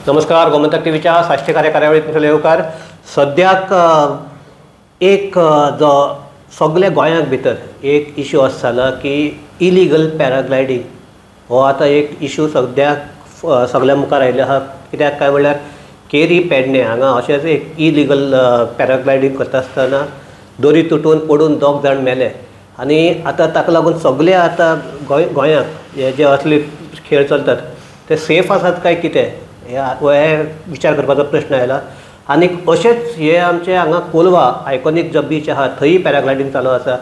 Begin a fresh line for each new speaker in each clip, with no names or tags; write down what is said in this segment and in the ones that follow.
नमस्कार. गोमंतक टीव्हीच्या 600 कार्यावळीत तुमचे येवकार. सद्याक एक जो सगळ्या गोंयांक भितर एक इश्यू आसला की इलिगल पॅराग्लायडींग हो आता एक इश्यू सद्याक सगळ्या मुखार आयिल्लो आहा. कित्याक काय म्हणल्यार केरी पेडणे हांगा अशेंच एक इलिगल पॅराग्लायडींग करता आसतना दोरी तुटून पडून 2 जाण मेले आनी आतां ताका लागून सगळे आतां गोंयांक हे जे असले खेळ चलतात ते सेफ आसात काय कितें हे विचार करपाचो प्रश्न आयला. आनीक अशेंच हे आमचे हांगा कोलवा आयकॉनीक जो बीच आहा थंय पॅराग्लायडींग चालू आसा.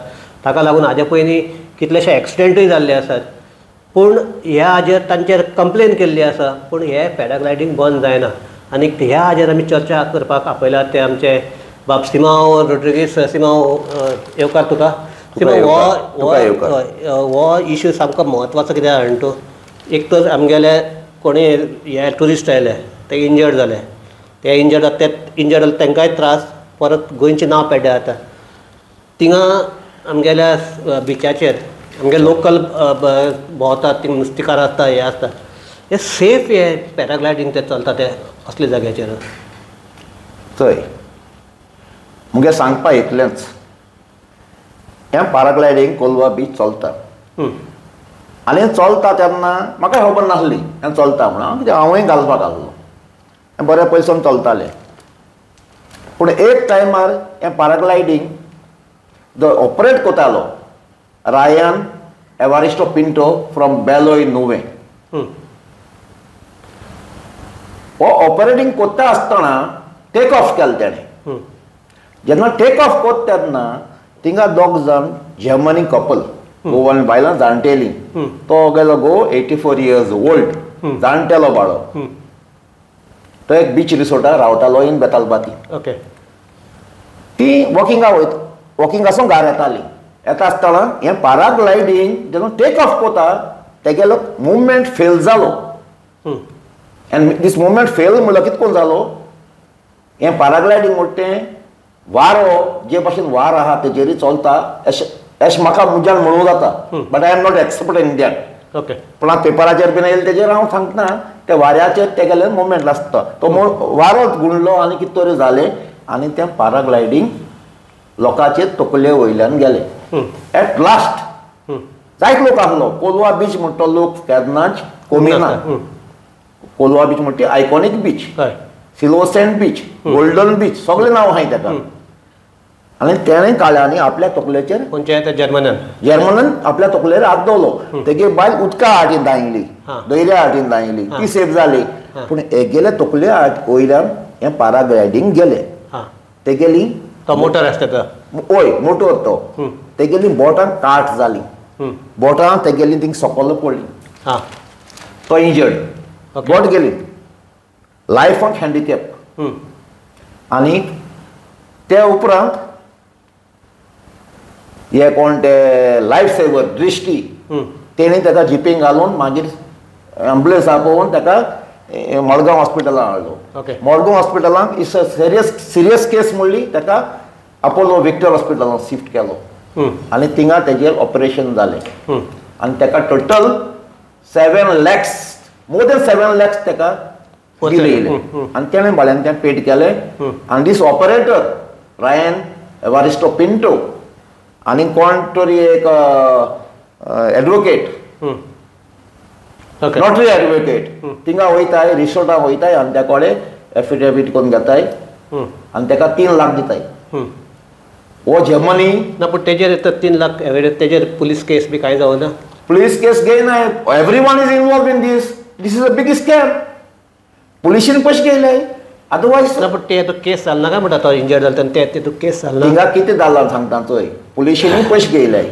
ताका लागून हाजे पयलीं कितलेशे एक्सिडेंटूय जाल्ले आसात. पूण ह्या हाजेर तांचेर कंप्लेन केल्ली आसा पूण हे पॅराग्लायडींग बंद जायना. आनीक ह्या हाजेर आमी चर्चा करपाक आपयल्यात ते आमचे बाब सिमांव रोड्रिगीस. सिमांव येवकार तुका. हो इश्यू सामको म्हत्वाचो कित्याक जाणा तूं. एक तर आमगेले कोणी हे ट्युरिस्ट आयले ते इंजर्ड जाले. ते इंजर्ड जाता ते इंजर्ड जाले तांकांय त्रास परत गोंयचें नांव पेड्डें जाता. थिंगा आमगेल्या बिचाचेर आमगे लोकल भोंवतात थिंगा नुस्तेकार आसता हे आसता हे सेफ हे पॅराग्लायडींग ते चलता ते असले जाग्याचेर.
थंय मुगे सांगपा इतलेंच हें पॅराग्लायडींग कोलवा बीच चलता. आनी चलता तेन्ना म्हाका खबर नासली हें चलता म्हणून कित्याक हांवूय घालपाक आसलो बरे पयसून चलतालें. पूण एक टायमार हें पॅराग्लायडींग जो ऑपरेट कोतालो रायन Evaristo Pinto from bellow in नुवे हो ऑपरेटींग कोत्ता आसतना टेक ऑफ केलें तेणें. जेन्ना टेक ऑफ कोत्ता तेन्ना थिंगा 2 जाण जर्मनी कपल गोवन बायलां जाणटेली. तो गेलो गो 84 years ओल्ड जाणटेलो बाळो. तो एक बीच रिसोर्टार रावतालो इन बेतालबाती.
ओके.
ती वॉकिंग आसून घार येता आसतना हें पॅराग्लायडींग जेन्ना टेक ऑफ कोता तेगेलो मुवमेंट फेल जालो. एंड दीस मुवमेंट फेल म्हणल्यार कितको जालो हें पॅराग्लायडींग म्हणटें वारो जे भाशेन वार आहा तेजेरूय चलता अशें म्हाका मुज्यान म्हणूं जाता. But I am not expert in that.
Okay.
पूण हांव पेपराचेर बीन येयलें तेजेर हांव सांगतना त्या वाऱ्याचेर तेगेलें मुवमेंट आसता. तो वारो गुंडलो आनी कितें तरी जालें आनी तें पॅराग्लायडींग लोकांचे तकले वयल्यान गेलें. एट लास्ट जायत लोक आसलो. कोलवा बीच म्हणटा तो लोक केन्नाच कमी ना. कोलवा बीच म्हणटा iconic beach, silver beach, golden beach सगळें नांव आहाय ताका. आनी तेणें काळ्यांनी आपल्या तकलेचेर जर्मनान आपल्या तकलेर हात दवरलो. तेगे बायल उदका आटीन दायिल्ली, दर्या आटीन दायिल्ली, ती सेफ जाली. पूण हेगेले तकले वयल्यान हें पॅराग्लायडींग गेलें. तेगेली
तो मोटर आसता तो
ओय मोटर तो तेगेली बोटांक काट जाली. बोटां तेगेली थिंग सकयल पडली. तो इंजर्ड. बोट गेली. लायफाक हँडिकॅप. आनी ते उपरांत हे कोण ते लायफ सेवर दृश्टी तेणी ताका जिपीन घालून मागीर एम्बुलन्स आपोवन ताका मडगांव हॉस्पिटलांत हाडलो. मडगांव हॉस्पिटलांत इट्स अ सिरियस केस म्हणली ताका अपोलो विक्टर हॉस्पिटलांत शिफ्ट केलो. आनी थिंगा तेजेर ऑपरेशन जालें. आनी ताका total 7 lakhs more than 7 lakhs ताका बिल येयलें. आनी तेणें बाळ्यान तें पेड केलें. आनी दीस ऑपरेटर रायन एवारिस्टो पिंटो आनी कोण तरी एक एडवोकेट नॉटरी एडवोकेट थिंगा वयताय रिसोर्टाक वयताय आनी त्या कडेन एफिडेवीट करून घेताय आनी ताका 3 लाख दिताय. हो जर्मनी
ना पूण तेजेर 3 लाख तेजेर पुलीस केस बी कांय जावना.
पुलीस केस घेयनाय. Everyone is involved in this. This is a big scam. पुलिशेन पयशे घेयले. अदरवायज
ना पूण ते केस जालना काय म्हणटा तो इंजर्ड जालो तेन्ना ते केस जालना.
थिंगा कितें जालां सांगता चोय. पुलिशेनूय पयशे घेयले.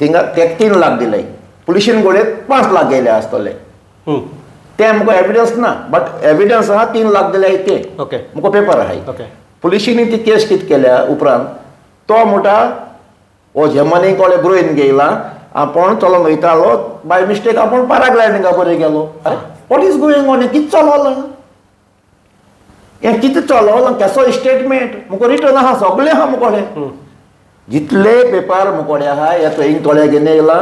थिंगा तेका 3 लाख दिले. पुलिशेन गोडे 5 लाख घेयले आसतले. ते आमकां एविडन्स ना बट एविडन्स आहा 3 लाख दिले ते.
ओके.
मुको पेपर आहाय.
ओके.
पुलिशेनी ती केस कितें केल्या उपरांत तो म्हणटा हो जर्मनी कोडे ग्रोईन घेयला आपूण चलोन वयतालो बाय मिस्टेक आपूण पॅराग्लायडिंगा बरें गेलो. What is going on. कितें चललां हें कितें चललां केसो स्टेटमेंट मुको रिटर्न आहा सगळें आहा मुकोडे. जितले पेपर मुकोडे आहा हे थंय थोडे घेवन येयला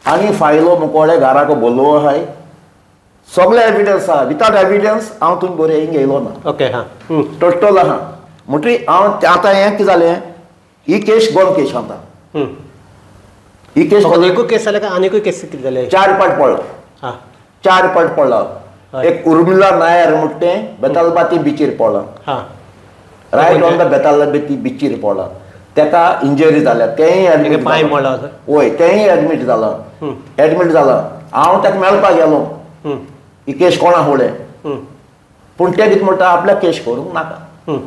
आनी फायलो मुकोडे घराक बोलो आहाय सगळे एविडन्स आहा विथआउट एविडन्स हांव तुमी बरें घेयलो ना
ओके हां
टोटल आहा म्हणटरी हांव आतां हें कितें जालें ही केस गोवन केस आतां ही केस
एकूच केस जाले काय आनीकूय केस कितें जाले
4 पाट पडला
हां
4 पाट पडला एक उर्मिला नायर म्हणटें बेतालबाती बिचीर पडला
हां
रायट ऑन द बेतालबाती बिचीर पडला तेका इंजरी जाल्या तेंय एडमीट
पांय मोडला
वय तेंय एडमीट जाला हांव तेका मेळपाक गेलो ही केस कोणा होळे पूण ते कितें म्हणटा आपल्याक केस करूंक नाका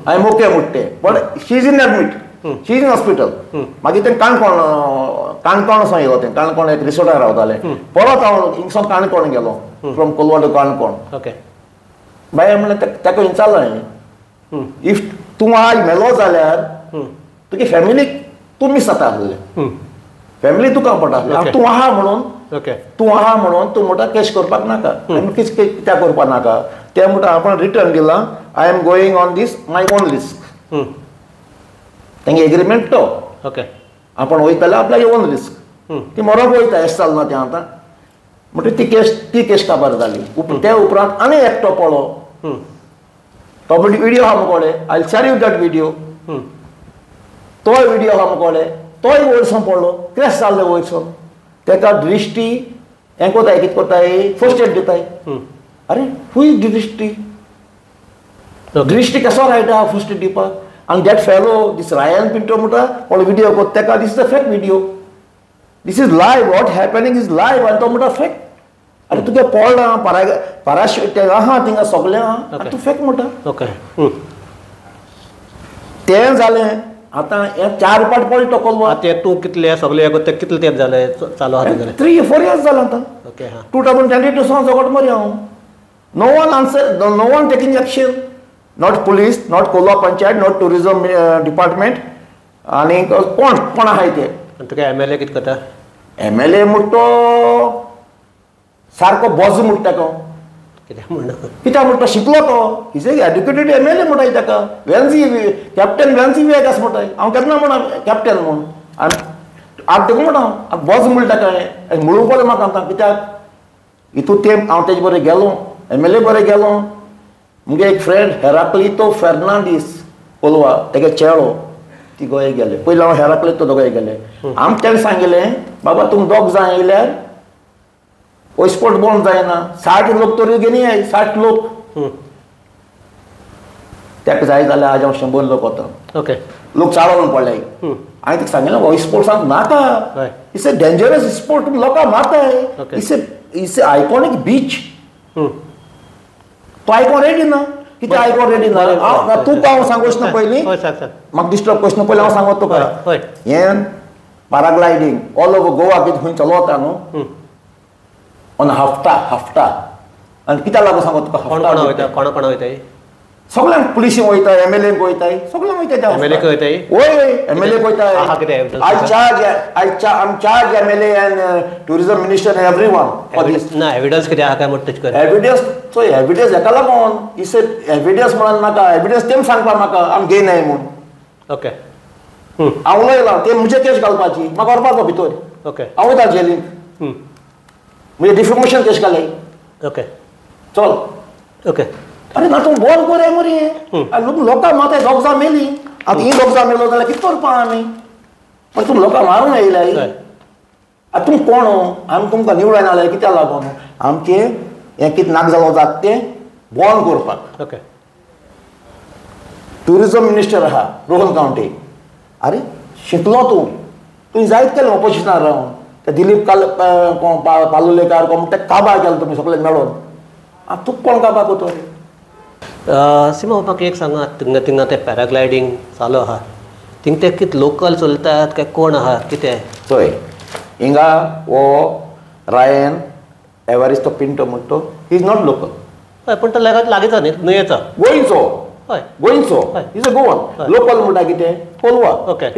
हांवें ओके म्हणटे but she is in admit she is in hospital मागीर तें काणकोण येयलो तें काणकोण एक रिसोर्टार रावताले परत हांव हिंगसोन काणकोण गेलो from Colva to Canacona
okay
bye म्हणलें तेका विचारलो हांवें इफ तूं आज मेलो जाल्यार तुगे फॅमिलीक तूं मिस जाता आसलें फॅमिली तुका पडटा तूं आहा म्हणून
ओके
तूं आहा म्हणून तूं म्हणटा केस करपाक नाका आनी कित्याक करपाक नाका ते म्हणटा आपण रिटर्न दिला I am going on this my own risk तेंगे एग्रीमेंट तो
ओके
आपण वयतले आपल्याक ओन रिस्क ती मरोक वयता एश चलना तें आतां म्हणटा ती केस काबार जाली ते उपरांत आनी एकटो पळो तो म्हणजे व्हिडिओ आहा मुकोडे I share you that video तोय व्हिडिओ आहा मुकोडे तोय वयरसून पडलो कितें जाल्लें वयरसून तेका दृश्टी हें कोताय कितें कोताय फर्स्ट एड दिताय अरे हू इज दृश्टी दृश्टी कसो रायटा फर्स्ट एड दिवपाक and that fellow this Ryan Pinto muta or video ko teka this is a fake video this is live what happening is live and to muta fake are tu ke polna parachute aha tinga sogle ha tu fake muta
okay
ते जाले आता हे 4 पाट पळी टोकलो
आता तू कितले सगळे ते कितले तेंप जाले चालू आहा जाले
3-4 years जाला आता
ओके हां
2022 सन जगत मरी हांव no one answer no one taking action not police not Kolwa panchayat not tourism department आणि कोण आहाय ते
आनी तुका MLA कितें करता
MLA म्हणटो सारको बॉज म्हणटा ताका
कितें म्हणना
कित्याक म्हणटा शिकलो तो इज एड्युकेटेड MLA म्हणटाय ताका वेन्सी कॅप्टन वेन्सी वेगस म्हणटाय हांव केन्ना म्हणा कॅप्टन म्हूण आनी आतां ताका म्हणटा बॉज म्हणटा ताका म्हणूंक पडलें म्हाका आतां कित्याक हितून ते हांव तेजे बरें गेलो MLA बरें गेलो मुगे एक फ्रेंड हेराक्लितो फेर्नांडीस कोलवा तेगे चेडो ती गोंय गेले पयलीं हांव हेराक्लितो दोगांय गेले आम तेणें सांगिल्लें बाबा तुम दोग जाय येयल्यार वॉयस्पोर्ट बंद जायना 60 लोक तरी गेली 60 लोक तेका जाय जाल्यार आज हांव 100 लोक वता
ओके
लोक चाळोवन पडले हांवें ताका सांगिल्लें हो स्पोर्ट्सांत नाका इट्स अ डेंजरस स्पोर्ट लोकां मारताय इट्स अ आयकॉनीक बीच तो आयकोन रेडी ना कितें आयकोन रेडी ना तूं हांव सांगोच ना पयलीं म्हाका डिस्टर्ब करचना पयलीं हांव सांगत तुका हें पॅराग्लायडींग ऑल ओवर गोवा कितें खंय चलवता न्हू ऑन हफ्ता आनी कित्याक लागून सांगत तुका
कोण वयताय
सगळ्यांक पुलिशींक वयताय MLA वयताय सगळ्यांक वयताय
MLA वयताय
वय MLA वयताय I charge MLA and tourism minister and everyone for this
ना एविडन्स कितें आहा काय म्हणटा तेच कर
एविडन्स हेका लागून इस एविडन्स म्हणून नाका एविडन्स तेम सांगपा म्हाका आमी घेयनाय म्हूण
ओके
हांव उलयलां ते म्हजे केस घालपाची म्हाका व्हरपाचो भितर
ओके
हांव वयता जेलींत म्हणजे डिफेमेशन केस घाले
ओके
चल
ओके
अरे ना तूं बॉल करे मरे लोकां माताय दोग जां मेली आतां ही दोग जां मेलो जाल्यार कितें करपा आमी पण तूं लोकां मारून येयल्याय आतां तूं कोण आमी तुमकां निवडून आल्यार कित्याक लागून आमचें हें कितें नाक जालो जाता तें बंद करपाक
ओके
टुरिजम मिनिस्टर आहा रोहन कावंटी अरे शिकलो तूं जायत केलें ऑपोजिशनार रावन ते दिलीप पालोलेकार कोण ते काबार केलो तुमी सगळे मेळोन आतां तुका कोण काबार करतो रे
सिमा म्हाका एक सांगात थिंगा ते पॅराग्लायडींग चालू आहा थिंग ते कितें लोकल चलतात काय कोण आहा कितें
चोय हिंगा हो रायन एवारिस्तो पिंटो म्हणटो ही इज नॉट लोकल
हय पूण तो लागींचा न्ही न्हंयेचो
गोंयचो
हय
गोंयचो इज अ गोवन लोकल म्हणटा कितें कोलवा
ओके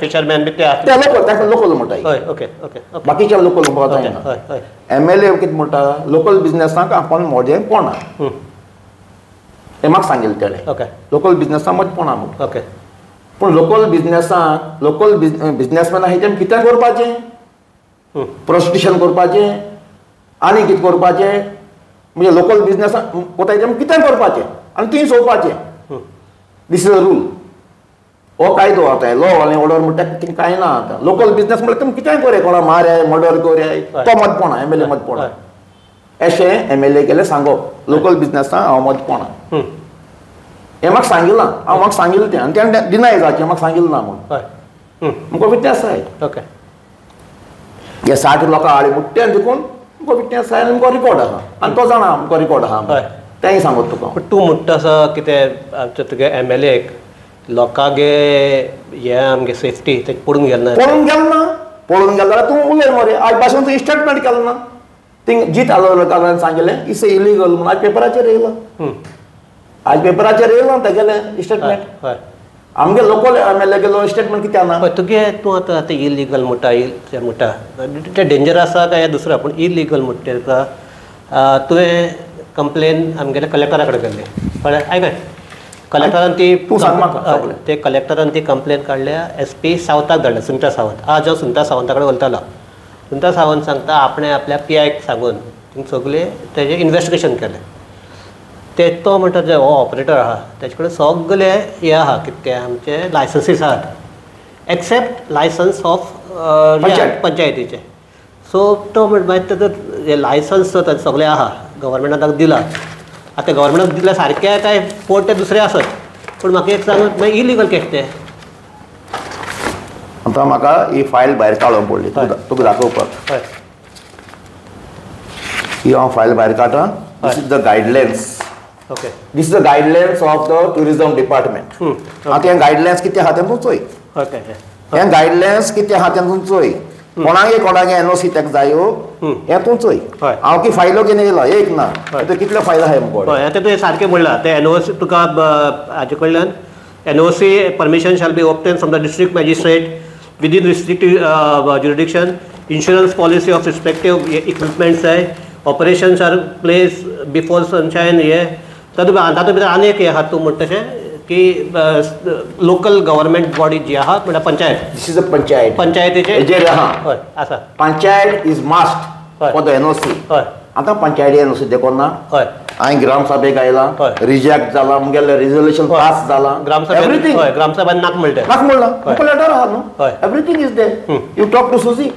फिशरमॅन बी ते
लोकल ताका लोकल म्हणटा
हय ओके ओके
बाकीच्या लोकल म्हणपाक जायना
हय हय
MLA कितें म्हणटा लोकल बिजनेसांक आपण मोजें पोना हें म्हाका सांगिल्लें तेणें
ओके
लोकल बिजनेसांक मत पोना म्हणून
ओके
पूण लोकल बिजनेसांक लोकल बिजनेसमॅन आहाय तें कितें करपाचें प्रोस्टिट्यूशन करपाचें आनी कितें करपाचें म्हणजे लोकल बिझनेस कोता तेम कितें करपाचें आनी ती सोवपाचें दीस इज अ रूल हो कायदो आतां लॉ आनी ऑर्डर म्हणटा तें कांय ना आतां लोकल बिझनेस म्हणल्यार तुमी कितेंय करे कोणा मारे मर्डर करे तो मदपणा एमएलए मदपणा अशें एमएलए केलें सांगप लोकल बिझनेसां हांव मदपणा हें म्हाका सांगिल्लां म्हाका सांगिल्लें तें आनी तेणें डिनाय जावचें म्हाका सांगिल्लें ना म्हणून मुको विटनेस जाय
ओके
हे 60 लोकां हाडे मुट्ट्यान देखून मुको विटनेस जाय आनी मुको रिकॉर्ड आहा आनी तो जाणा मुको रिकॉर्ड आहा तेंय सांगत तुका
पूण तूं म्हणटा असो कितें आमच्या तुगे एमएलएक लोकांगे हे आमगे सेफ्टी ते पडून गेल ना
पळोवन गेल जाल्यार तूं उलय मरे आज पासून तूं स्टेटमेंट केलें ना थिंग जीत आलोकान सांगलें इस इलिगल म्हणून आज पेपराचेर येयलां आज पेपराचेर येयलां तेगेलें स्टेटमेंट आमगे लोकल एमएलए गेलो स्टेटमेंट कित्याक ना
तुगे तूं आतां इलिगल म्हणटा म्हणटा तें डेंजर आसा काय दुसरा पूण इलिगल म्हणटा तुका तुवें कंप्लेन आमगेल्या कलेक्टरा कडेन केल्ली कळ्ळें आयकय कलेक्टरान ती ते कलेक्टरान ती कंप्लेन काडल्या SP सावंताक धाडल्या सुनिता सावंत आज हांव सुनिता सावंता कडेन उलयतालो सुनिता सावंत सांगता आपणें आपल्या PIक सांगून थिंग सगळे तेजें इन्वेस्टिगेशन केलें ते तो म्हणटा जे हो ऑपरेटर आहा तेजे कडेन सगळे हे आहा कितें आमचे लायसन्सीस आहात एक्सेप्ट लायसन्स ऑफ पंचायतीचे सो तो म्हणटा हे लायसन्स तो सगळे आहा गव्हर्मेंटान ताका दिला आतां गव्हर्मेंटान दिल्या सारके काय पोट ते दुसरे आसत पूण म्हाका एक सांग मागीर इलिगल केस ते
आतां म्हाका ही फायल भायर काडून पडली तुका दाखोवपाक
हय
ही हांव फायल भायर काडटां this is the guidelines
okay
this is the guidelines of the tourism department आतां हे गायडलायन्स कितें आहा तें तूं चोय
ओके
हे गायडलायन्स कितें आहा तें तूं चोय कोणागे NOC तेका जायो हें तूं चोय हांव की फायलो घेवन येयला एक ना ते कितल्यो फायलो आहाय मुगो
हय आतां तुवें सारकें म्हणलां ते NOC तुका हाजे कडल्यान NOC permission shall be obtain from the district magistrate within restrictive jurisdiction insurance policy of respective equipments जाय operations R place before sunshine हे तातूंत भितर आनी एक हें आहा तूं म्हणटा तशें की लोकल गव्हर्मेंट बॉडी जी आहा म्हणल्यार panchayat
this is a panchayat
पंचायतीचे
हेजेर आहा
हय आसा
panchayat is must for the NOC
हय
आतां पंचायती NOC देखून ना
हय
हांवें ग्रामसभेक आयला रिजेक्ट जाला मुगेलें रिजोल्युशन पास जाला
ग्रामसभेन हय ग्रामसभेन नाका म्हणटा
नाका म्हणला मुको लेटर आहा न्हू everything is there you talk to Suzy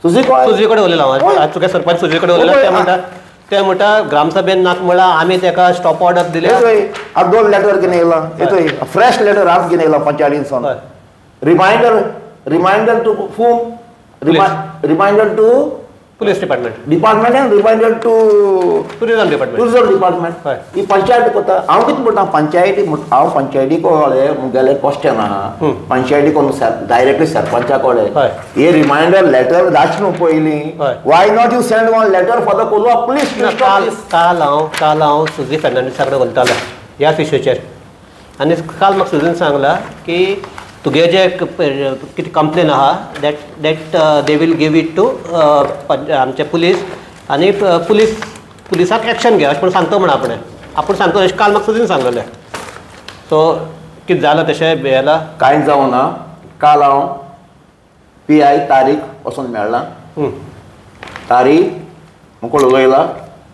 Suzy
कडेन उलयला हांव आज तुका सरपंच सुजी कडेन उलयला ते म्हणटा ग्रामसभेन नाका म्हणल्यार आमी तेका स्टॉप ऑर्डर दिले
आज 2 लेटर घेवन येयला येतोय फ्रेश लेटर आज घेवन येयला पंचायतीन reminder to whom reminder to
police department
and reminder to
tourism
department ही पंचायत कोता हांव कितें म्हणटा पंचायती हांव पंचायती कोळे मुगेले क्वेश्चन आहा पंचायती कोण डायरेक्टली सरपंचा कोळे हे रिमाइंडर लेटर धाडच न्हू पयलीं why not you send one letter for the Colva police
काल हांव सुजी फेर्नांडीसा कडेन उलयतालो ह्या इश्यूचेर आनी काल म्हाका सुजीन सांगला की तुगे जे कितें कंप्लेन आहा that they will give it to आमचे पुलीस आनी पुलिसाक एक्शन घे अशें म्हणून सांगता म्हण आपूण सांगता अशें काल म्हाका सुजीन सांगलेलें सो कितें जालां तशें भियेलां
कांय जावं ना काल हांव PI तारीख वचून मेळ्ळां तारीख मुको उलयला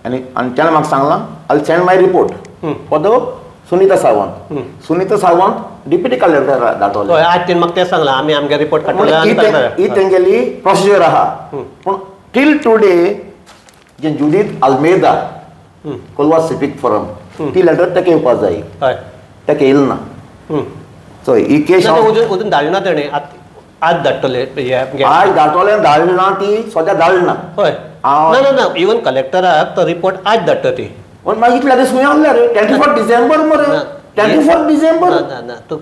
आनी तेणें म्हाका सांगलां I send my report for the Sunita Sawant deputy collector धाडटले
आज तेणें म्हाका तें सांगलां आमी आमगे रिपोर्ट
ही तेंगेली प्रोसिजर आहा पूण टील टुडे जे जुडीथ आल्मेदा कोलवा सिवीक फोरम ती लेटर तेका येवपाक जाय तेका येयला ना सो ही केस
अजून धाडना तेणें आज धाडटले
आज धाडना ती सद्या धाडना
हय ना इवन कलेक्टराक तो रिपोर्ट आज धाडटा ती
पण मागीर इतल्या दीस खंय आहले रे 24 डिसेंबर मरे 24 डिसेंबर
ना तूं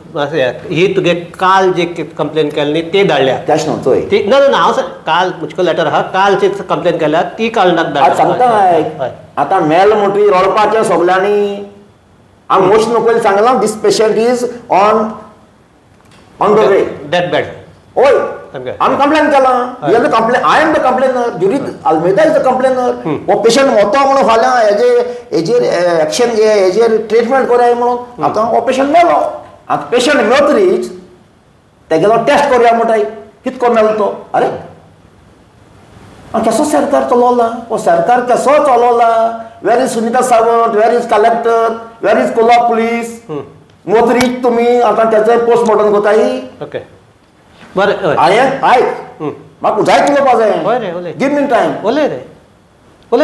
ही तुगे काल जे कंप्लेन केली न्ही ती धाडल्या
त्याच न्हू चोय
ती ना हांव काल मुजको लेटर आहा कालची कंप्लेन केल्या ती काल
धाडल्या सांगता आतां मेल म्हणटी रडपाचें सगल्यांनी हांव मोस्ट नोकरी सांगलां this patient is on the way
death bed
ओय आमी कंप्लेन केलां I am the complainer Judith Almeida is the complainer हो पेशंट मोतो म्हणून फाल्यां हेजेर एक्शन घे हेजेर ट्रिटमेंट कोराय म्हणून आतां हो पेशंट मेलो आतां पेशंट मेळतरीच तेगेलो टेस्ट करुया म्हणटाय कितें कोन्न मेलो तो अरे कसो सरकार चलोवला वो सरकार कसो चलोवला where is Sunita Sawant where is collector where is कोल्हा पुलीस मोतरीक तुमी आतां त्याचें पोस्टमॉर्टम कोताय
ओके बरें
आयक म्हाका जाय उलोवपा
हय रे
जाय
उलय
गिव मी टायम
उलय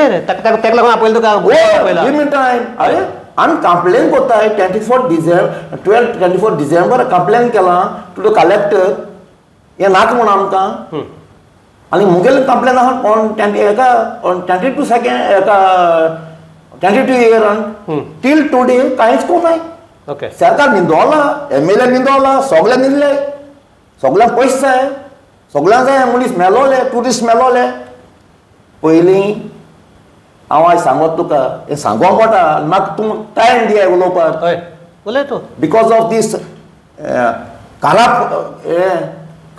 रे ताका लागून आपयलें तुका आपयलां
गिव मी टायम अरे आमी कंप्लेन कोत्ताय 24 डिसेंबर कंप्लेन केलां टू द कलेक्टर हें नाका म्हूण आमकां आनी मुगेलें कंप्लेन आहा ऑन 22 इयरान टील टुडे कांयच कोनाय
ओके
सरकार निंदोला MLA निंदोला सगळे निंदले सगळ्यांक पयशे जाय सगळ्यांक जाय मनीस मेलोले ट्युरिस्ट मेलोले पयलीं हांव आयज सांगत तुका हें सांगोंक पडटा म्हाका तूं टायम दियाय उलोवपाक
हय उलय तूं
because of this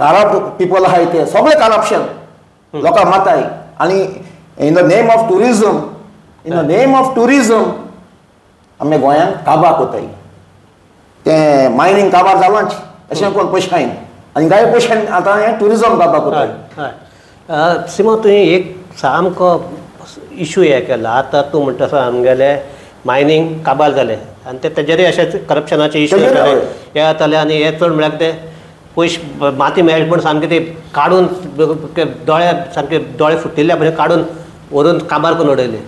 corrupt people आहाय ते सगळे करप्शन लोकांक माताय आनी in the name of tourism आमी गोंयांत काबार कोताय तें मायनींग काबार जालांच अशें कोण पयशांनी आनी कांय पयशांनी आतां हें ट्युरिजम काबार कोताय
हय सिमा तुवें एक सामको इशू हें केला आतां तूं म्हणटा तसो आमगेले मायनींग काबार जालें आनी ते तेजेरूय अशेंच करप्शनाचे इशू हे जाताले आनी हे चड म्हळ्यार ते पयशे माती मेळटा पूण सामके ते काडून दोळे सामके दोळे फुटिल्ल्या भशेन काडून व्हरून काबार करून उडयले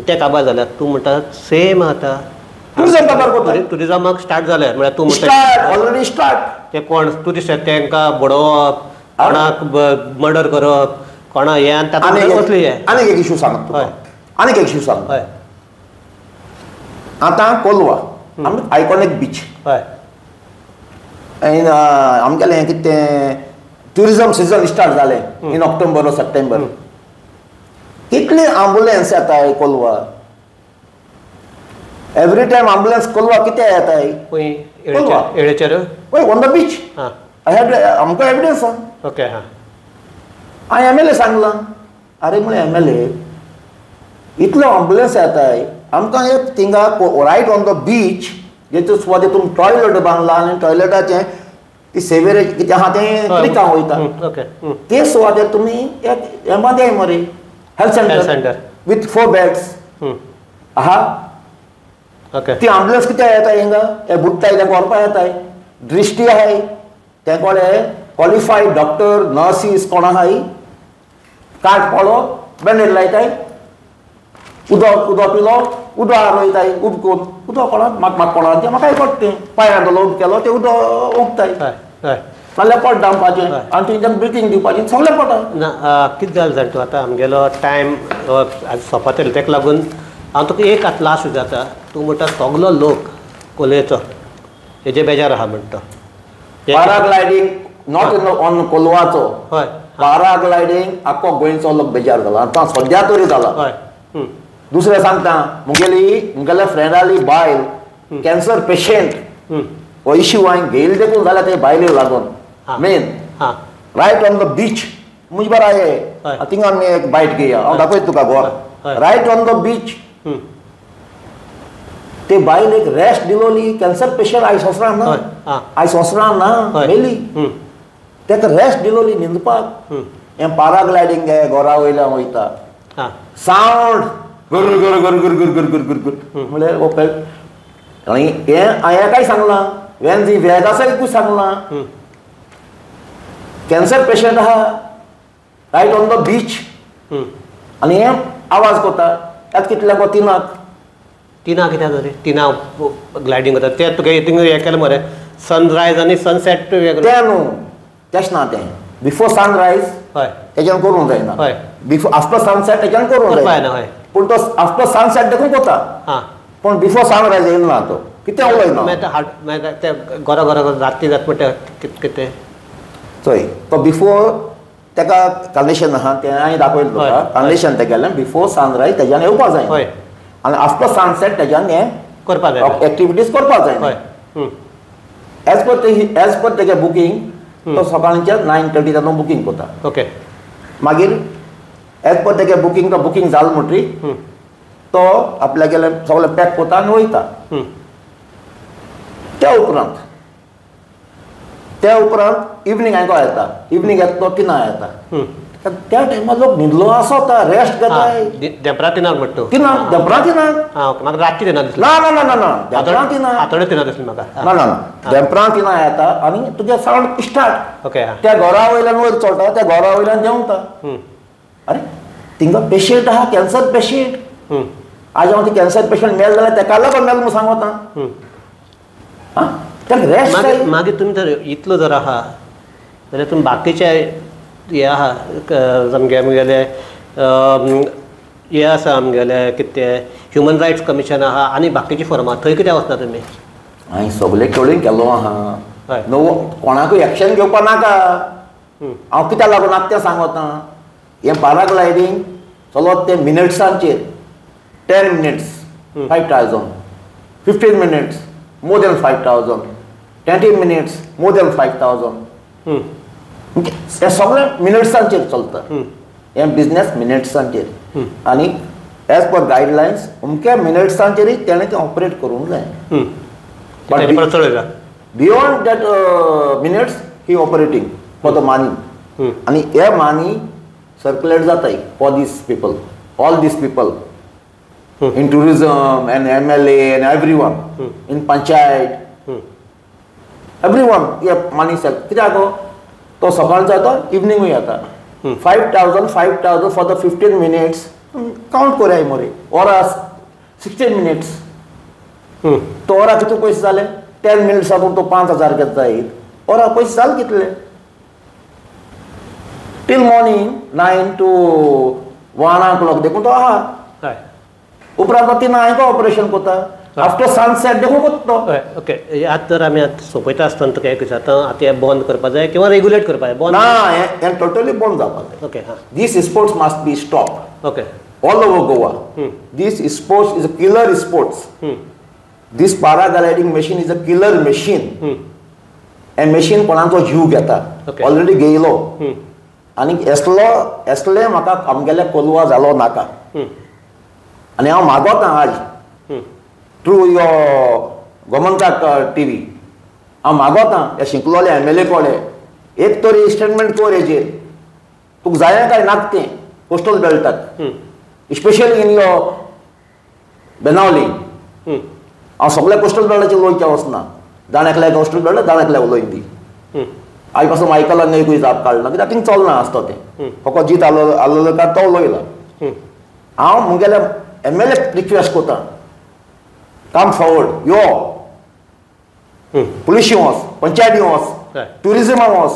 ते काबार जाल्यात तूं म्हणटा सेम आतां
टुरिजम काबार कोताय
टुरिजमाक स्टार्ट जाल्यार म्हळ्यार तूं म्हणटा
ऑलरेडी स्टार्ट
ते कोण टुरिस्ट तांकां बुडोवप कोणाक मर्डर करप कोणा हें आनी तातूंत कसली हें
आनीक एक इशू सांगता तुका आनीक एक इशू सांग
हय
आतां कोलवा आमी आयकॉनीक बीच
हय
आमगेलें हें कितें तें ट्युरिजम सिजन स्टार्ट जालें इन ऑक्टोबर सप्टेंबर कितली एम्बुलन्स येताय Kolwa every time ambulance Kolwa कितें येताय
खंय येळेचेर
पळय ऑन द बीच
हां
आमकां एविडन्स
ओके हां
हांवें MLA सांगलां अरे म्हळें MLA इतलो एम्बुलन्स येताय आमकां एक थिंगा रायट ऑन द बीच जेचे सुवातेर तुमी टॉयलेट बांदला आनी टॉयलेटाचें ती सेवेरेज कितें आहा तें क्लिकांक वयता
ओके
ते सुवातेर तुमी एक हें बांदयाय मरे हेल्थ सेंटर विथ 4 बेड्स आहा
ओके
ती एम्बुलन्स कितें येताय हिंगा हे बुडटाय तेंका व्हरपाक येताय दृश्टी आहाय ते कोणे क्वॉलिफायड डॉक्टर नर्सीस कोण आहाय कार्ड पळो बँडेज लायताय उदक पिलो उदक आरोयताय उदकून उदक कोणाक म्हाका कोणाक तें म्हाकाय पडटें पांयां दोलो उदक केलो तें उदक ओंकताय नाल्यार पोट दामपाचें आनी तुवें ब्रिथींग दिवपाचें सगळें पडटा
ना कितें जालें जाणा तूं आतां आमगेलो टायम आज सोंपत येयलो तेका लागून हांव तुका एक आतां लास्ट विचारता तूं म्हणटा सगलो लोक कोलयेचो हेजे बेजार आहा म्हणटा
पॅराग्लायडींग नॉट ऑन कोलवाचो
हय
पॅराग्लायडींग आख्खो गोंयचो लोक बेजार जाला आतां सद्या तरी जाला
हय
दुसरें सांगता मुगेल्या फ्रेंडाली बायल कॅन्सर पेशंट हो इश्यू हांवें घेयलो देखून जाल्यार ते बायलेक लागून men right on the beach मुझ बरा ये थिंगा आमी एक बायट घेया हांव दाखयता तुका Goa right on the beach ते बायल एक रेस्ट दिलोली कॅन्सर पेशंट आयज हॉस्पिटलांत ना आयज हॉस्पिटलांत ना मेली तेका रेस्ट दिलोली न्हिदपाक हें पॅराग्लायडींग घे घरा वयल्यान वयता सावंड गर गर गर गर गर गर गर गर गर म्हळ्यार ओपन आनी हें हांवें काय सांगलां वेन दी वेदासायकूय सांगलां कॅन्सर पेशंट आहा रायट ऑन द बीच आनी हें आवाज कोता यात कितल्यांक तिनाक
कित्याक रे तिना ग्लायडींग करता तें तुका थिंगा हें केलें मरे सनरायज आनी सनसेट
तें न्हू तेंच ना तें बिफोर सनरायज
हय
तेच्यान करूंक जायना
हय
बिफोर आफ्टर सनसेट तेच्यान करूंक जायना
हय
पूण तो आफ्टर सनसेट देखून कोता पूण बिफोर सनरायज येयना तो कितें उलयना
मागीर ते गोरा गोरा राती जाता म्हणटा कितें
चोय तो बिफोर तेका कंडिशन आहा तें हांवें दाखयलें तुका कंडिशन तें केलें बिफोर सनरायज तेच्यान येवपा जाय
हय
आनी आफ्टर सनसेट तेच्यान हें
करपा जाय
एक्टिविटीज करपा जाय
हय
एज पर तेगे बुकींग तो सकाळच्या 9:30 तातूंत बुकींग करता
ओके
मागीर एज पर तेगे बुकींग तो बुकींग जालें म्हणटरी तो आपल्यागेलें सगळें पॅक करता आनी वयता त्या उपरांत त्या उपरांत इवनिंग हांगा येता इवनिंग येता तो तिनां येता त्या टायमार लोक न्हिदलो आसता रेस्ट घेताय
देंपरा तिनाक म्हणटा
तिनां दनपारां तिनां
म्हाका रातची तिनाक दिसली
ना ना ना ना ना दनपारां तिनां
आतडे तिनाक दिसली म्हाका
ना ना ना दनपारां तिनां येता आनी तुजें सावंड स्टार्ट
ओके
त्या घरा वयल्यान वयर चडटा त्या घरा वयल्यान जेवता अरे थिंगा पेशंट आहा कॅन्सर पेशंट आज हांव ती कॅन्सर पेशंट मेल जाल्यार तेका लागून मेल म्हूण सांगता तेका रेस्ट जाय
मागीर तुमी जर इतलो जर आहा जाल्यार तुमी बाकीचे हे आहा आमगेले हे आसा आमगेले कितें तें ह्युमन रायट्स कमिशन आहा आनी बाकीची फॉर्मां थंय कित्याक वचना तुमी
हांवें सगळे कडेन केलो आहा
हय
नो कोणाकूय एक्शन घेवपा नाका हांव कित्याक लागून नाका तें सांगता हें पॅराग्लायडींग चलत ते मिनिट्सांचेर 10 minutes 5,000 15 minutes more than 5,000 20 minutes more than 5,000 हे सगळें मिनिट्सांचेर चलता हें बिजनेस मिनिट्सांचेर आनी एज पर गायडलायन्स अमक्या मिनिट्सांचेरूय तेणें तें ऑपरेट करूंक जाय beyond that minutes he operating for the money आनी हे मनी सर्क्युलेट जाताय for this people all this people in tourism and MLA and everyone in panchayat everyone yeah money sell कित्याक तो सकाळचा येता इवनिंगूय येता 5,000 for the 15 minutes काउंट करूया मरे ओरा 16 minutes तो ओरा कितले पयशे जाले 10 minutes साकून तो 5,000 घेता जायत ओरा पयशे जाले कितले टिल मॉर्निंग 9 to 1 o'clock देखून तो आहा उपरांत तिनां हांवें ऑपरेशन कोता आफ्टर सनसेट देखून कोत्तो
ओके आतां जर आमी आतां सोंपयता आसतना तुका एक दिसता आतां हें बंद करपा जाय किंवा रेगुलेट करपा जाय बंद
ना हें टोटली बंद जावपा जाय
ओके हां
this sports must be stop
okay
all over Goa this sports is a killer sports this paragliding machine is a killer machine हें मशीन कोणाचो जीव घेता ऑलरेडी घेयलो आनी असले म्हाका आमगेले कोलवा जालो नाका आनी हांव मागोता आज थ्रू युअर गोमंतक TV हांव मागोता हे शिंकलोले MLA कोडे एक तरी स्टेटमेंट कर हेजेर तुका जाय काय नाका तें coastal बेल्टाक specially in your Benaulim हांव सगळ्या कोस्टल बेल्टाचेर उलोवचें वचना दाण्याकल्या कोस्टल बेल्ट दाण्याकल्या उलयन दी आज पासून मायकलान एकूय जाप काडना कित्याक थिंग चलना आसता तें फकत जीत आसलो काय तो उलयला हांव मुगेल्या MLA रिक्वेस्ट कोता कम फॉरवर्ड यो पुलिस वच पंचायती वच टुरिजम वच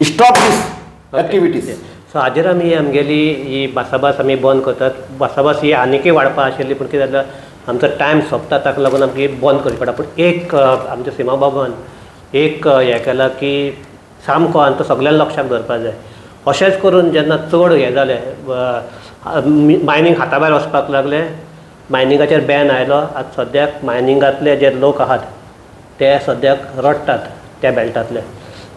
स्टॉप दीस एक्टिविटीज
सो हाजेर आमी आमगेली ही भासाभास आमी बंद करतात भासाभास ही आनिकूय वाडपा आशिल्ली पूण कितें जालें आमचो टायम सोंपता ताका लागून आमकां बंद करची पडटा पूण एक आमच्या सीमा बाबान एक हें केलां की सामको आनी तो सगळ्यांक लक्षाक धरपा जाय अशेंच करून जेन्ना चड हें जालें मायनींग हाता भायर वचपाक लागले मायनिंगाचेर बॅन आयलो आतां सद्याक मायनिंगांतले जे लोक आहात ते सद्याक रडटात त्या बेल्टांतले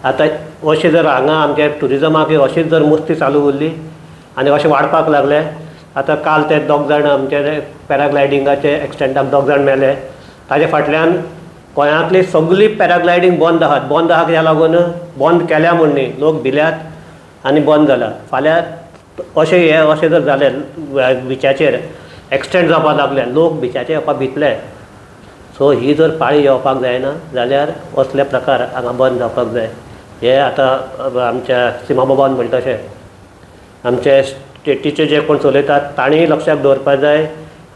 आतां अशें जर हांगा आमच्या टुरिजमाक अशीच जर मुस्ती चालू उरली आनी अशें वाडपाक लागले आतां काल ते 2 जाण आमचे पॅराग्लायडिंगाचे एक्सिडेंटाक 2 जाण मेले ताजे फाटल्यान गोंयांतली सगळी पॅराग्लायडींग बंद आहा कित्याक लागून बंद केल्या म्हूण न्ही लोक भिल्यात आनी बंद जाला फाल्यां अशें जर जालें बिचाचेर एक्सटेंड जावपाक लागले लोक बिचाचेर येवपाक भितले सो ही जर पाळी येवपाक जायना जाल्यार असले प्रकार हांगा बंद जावपाक जाय हे आतां आमच्या सीमा बाबान म्हणटा तशें आमचे स्टेटीचे जे कोण चलयतात तांणीय लक्षाक दवरपा जाय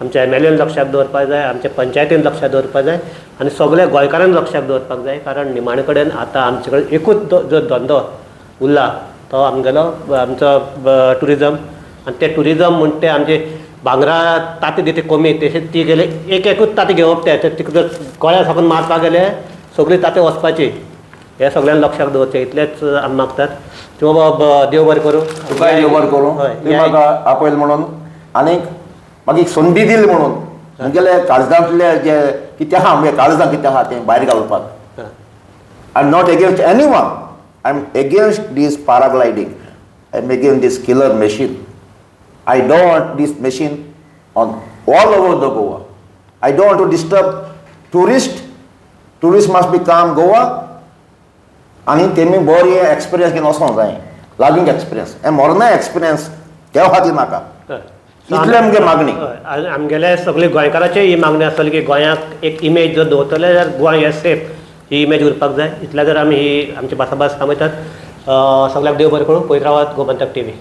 आमच्या MLAन लक्षाक दवरपा जाय आमच्या पंचायतीन लक्षाक दवरपा जाय आनी सगळ्या गोंयकारांक लक्षाक दवरपाक जाय कारण निमाणे कडेन आतां आमचे कडेन एकूच जो धंदो उरला तो आमगेलो आमचो टुरिजम आनी ते टुरिजम म्हणटा ते आमचे भांगरां तांती दिते कमी तशें ती गेले एकूच तांती घेवप ते जर गोळ्या साकून मारपाक गेले सगळीं तांती वचपाची हे सगळ्यांक लक्षाक दवरचें इतलेंच आमी मागतात किंवा देव बरें करूं
तुकाय देव बरें करूं म्हाका आपयल म्हणून आनीक म्हाका एक संदी दिली म्हणून मुगेले काळजांतले जे कितें आहा म्हणजे काळजां कितें आहा तें भायर घालपाक I am not against anyone I am against this paragliding. I am against this killer machine. I don't want this machine on all over the Goa. I don't want to disturb tourists. Tourists must be come Goa आनी तेमी बरी experience घेवन वचोंक जाय लार्नींग experience हे Morna experience त्या खातीर नाका इतले आमगे मागणी
आमगेले सगळे गोंयकारांची ही मागणी आसतली की गोंयाक एक इमेज जर दवरतले जाल्यार गोंय हे सेफ ही इमेज उरपाक जाय इतल्या जर आमी ही आमची भासाभास थांबयतात सगळ्याक देव बरें करूं पळयत रावात गोमंतक TV